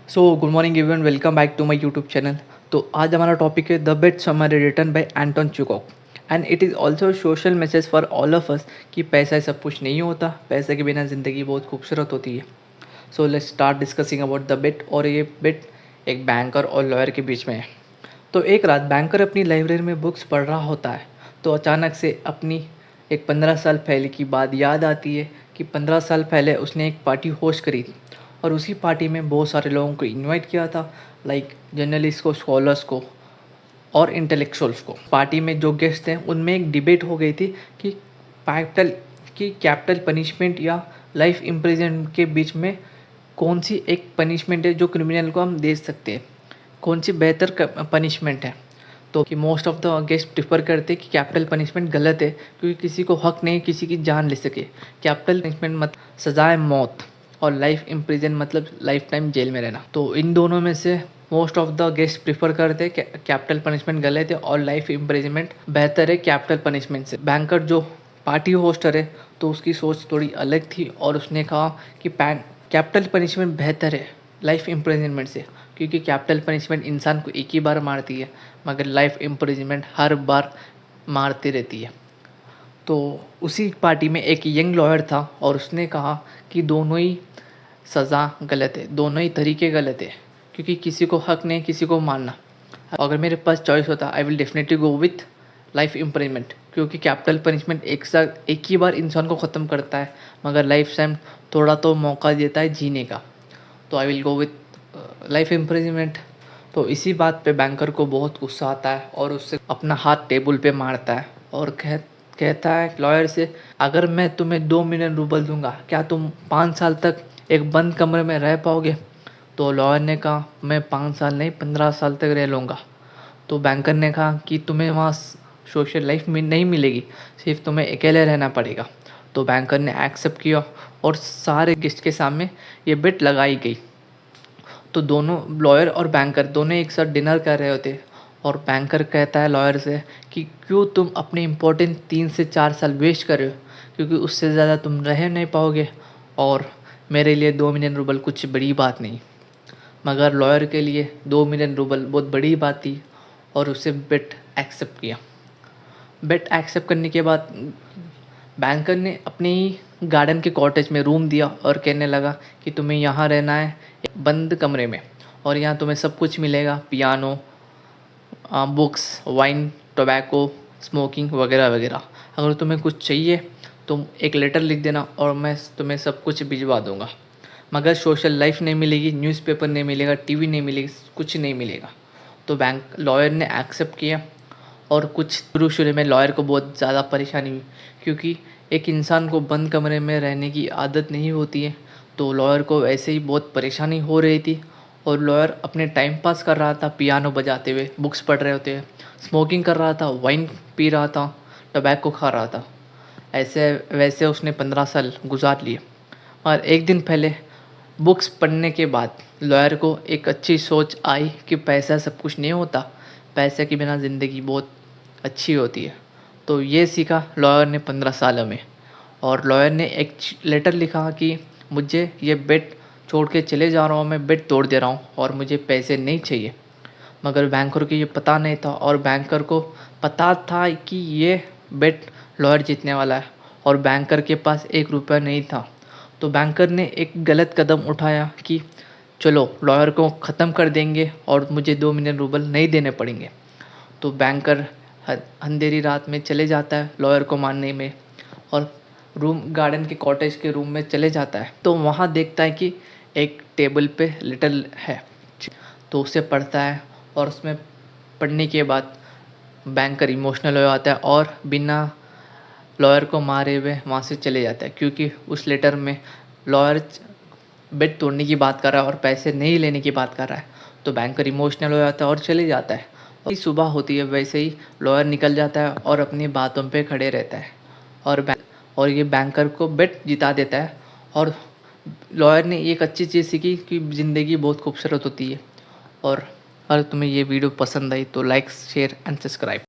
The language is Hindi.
So good morning everyone, welcome back to my YouTube channel. तो आज हमारा टॉपिक है the bet summary written by Anton Chekhov and it is also social message for all of us कि पैसा सब कुछ नहीं होता, पैसे के बिना ज़िंदगी बहुत खूबसूरत होती है। So let's start discussing about the bet. और ये बेट एक बैंकर और लॉयर के बीच में है। तो एक रात बैंकर अपनी लाइब्रेरी में बुक्स पढ़ रहा होता है, तो अचानक से अपनी एक 15 साल पहले की बात याद आती है कि 15 साल पहले उसने एक पार्टी होस्ट करी थी और उसी पार्टी में बहुत सारे लोगों को इनवाइट किया था, लाइक जर्नलिस्ट को, स्कॉलर्स को और इंटेलेक्चुअल्स को। पार्टी में जो गेस्ट थे उनमें एक डिबेट हो गई थी कि कैपिटल कैपिटल पनिशमेंट या लाइफ इम्प्रिजनमेंट के बीच में कौन सी एक पनिशमेंट है जो क्रिमिनल को हम दे सकते हैं, कौन सी बेहतर पनिशमेंट है। तो कि most of the guest prefer करते कि कैपिटल पनिशमेंट गलत है, क्योंकि किसी को हक नहीं किसी की जान ले सके। कैपिटल पनिशमेंट मतलब सजाए मौत और लाइफ इम्प्रिजन मतलब लाइफ टाइम जेल में रहना। तो इन दोनों में से most of the guest prefer करते कैपिटल पनिशमेंट गलत है और लाइफ इम्प्रिजनमेंट बेहतर है कैपिटल पनिशमेंट से। बैंकर जो पार्टी होस्टर है तो उसकी सोच थोड़ी अलग थी और उसने कहा कि कैपिटल पनिशमेंट बेहतर है लाइफ इम्प्रिजनमेंट से, क्योंकि कैपिटल पनिशमेंट इंसान को एक ही बार मारती है मगर लाइफ इम्प्रिजनमेंट हर बार मारती रहती है। तो उसी पार्टी में एक यंग लॉयर था और उसने कहा कि दोनों ही सज़ा गलत है, दोनों ही तरीके गलत है, क्योंकि किसी को हक नहीं किसी को मारना। अगर मेरे पास चॉइस होता I will definitely go with life imprisonment, क्योंकि कैपिटल पनिशमेंट एक ही बार इंसान को ख़त्म करता है मगर लाइफ टाइम थोड़ा तो मौका देता है जीने का। तो I will go with life imprisonment. तो इसी बात पे बैंकर को बहुत गुस्सा आता है और उससे अपना हाथ टेबल पे मारता है और कहता है लॉयर से, अगर मैं तुम्हें 2 मिलियन रुपए दूंगा क्या तुम 5 साल तक एक बंद कमरे में रह पाओगे। तो लॉयर ने कहा मैं 5 साल नहीं 15 साल तक रह लूँगा। तो बैंकर ने कहा कि तुम्हें वहाँ सोशल लाइफ में नहीं मिलेगी, सिर्फ तुम्हें अकेले रहना पड़ेगा। तो बैंकर ने एक्सेप्ट किया और सारे गेस्ट के सामने ये बेट लगाई गई। तो दोनों लॉयर और बैंकर दोनों एक साथ डिनर कर रहे होते और बैंकर कहता है लॉयर से कि क्यों तुम अपने इम्पोर्टेंट 3 से 4 साल वेस्ट कर रहे हो, क्योंकि उससे ज़्यादा तुम रह नहीं पाओगे और मेरे लिए 2 मिलियन रुपए कुछ बड़ी बात नहीं। मगर लॉयर के लिए 2 मिलियन रुपए बहुत बड़ी बात थी और उसे बेट एक्सेप्ट किया। बेट एक्सेप्ट करने के बाद बैंकर ने अपने ही गार्डन के कॉटेज में रूम दिया और कहने लगा कि तुम्हें यहाँ रहना है एक बंद कमरे में और यहाँ तुम्हें सब कुछ मिलेगा, piano, books, wine, tobacco, smoking वगैरह वगैरह। अगर तुम्हें कुछ चाहिए तुम एक लेटर लिख देना और मैं तुम्हें सब कुछ भिजवा दूँगा, मगर सोशल लाइफ नहीं मिलेगी, न्यूज़पेपर नहीं मिलेगा, टीवी नहीं मिलेगी, कुछ नहीं मिलेगा। तो बैंक लॉयर ने एक्सेप्ट किया और कुछ शुरू में लॉयर को बहुत ज़्यादा परेशानी हुई, क्योंकि एक इंसान को बंद कमरे में रहने की आदत नहीं होती है। तो लॉयर को ऐसे ही बहुत परेशानी हो रही थी और लॉयर अपने टाइम पास कर रहा था, पियानो बजाते हुए, बुक्स पढ़ रहे होते, स्मोकिंग कर रहा था, वाइन पी रहा था, टबैको खा रहा था। ऐसे वैसे उसने 15 साल गुजार लिए। और एक दिन पहले बुक्स पढ़ने के बाद लॉयर को एक अच्छी सोच आई कि पैसा सब कुछ नहीं होता, पैसे के बिना ज़िंदगी बहुत अच्छी होती है। तो ये सीखा लॉयर ने 15 सालों में। और लॉयर ने एक लेटर लिखा कि मुझे ये बेट छोड़ के चले जा रहा हूँ, मैं बेट तोड़ दे रहा हूँ और मुझे पैसे नहीं चाहिए। मगर बैंकर को ये पता नहीं था और बैंकर को पता था कि ये बेट लॉयर जीतने वाला है और बैंकर के पास 1 रुपया नहीं था। तो बैंकर ने एक गलत कदम उठाया कि चलो लॉयर को ख़त्म कर देंगे और मुझे 2 मिलियन रुपए नहीं देने पड़ेंगे। तो बैंकर अंधेरी रात में चले जाता है लॉयर को मारने में और रूम गार्डन के कॉटेज के रूम में चले जाता है। तो वहाँ देखता है कि एक टेबल पे लिटिल है, तो उसे पढ़ता है और उसमें पढ़ने के बाद बैंकर इमोशनल हो जाता है और बिना लॉयर को मारे हुए वहाँ से चले जाता है, क्योंकि उस लेटर में लॉयर बेट तोड़ने की बात कर रहा है और पैसे नहीं लेने की बात कर रहा है। तो बैंकर इमोशनल हो जाता है और चले जाता है। और सुबह होती है वैसे ही लॉयर निकल जाता है और अपनी बातों पे खड़े रहता है और ये बैंकर को बेट जिता देता है। और लॉयर ने एक अच्छी चीज़ सीखी कि ज़िंदगी बहुत खूबसूरत होती है। और अगर तुम्हें ये वीडियो पसंद आई तो लाइक, शेयर एंड सब्सक्राइब।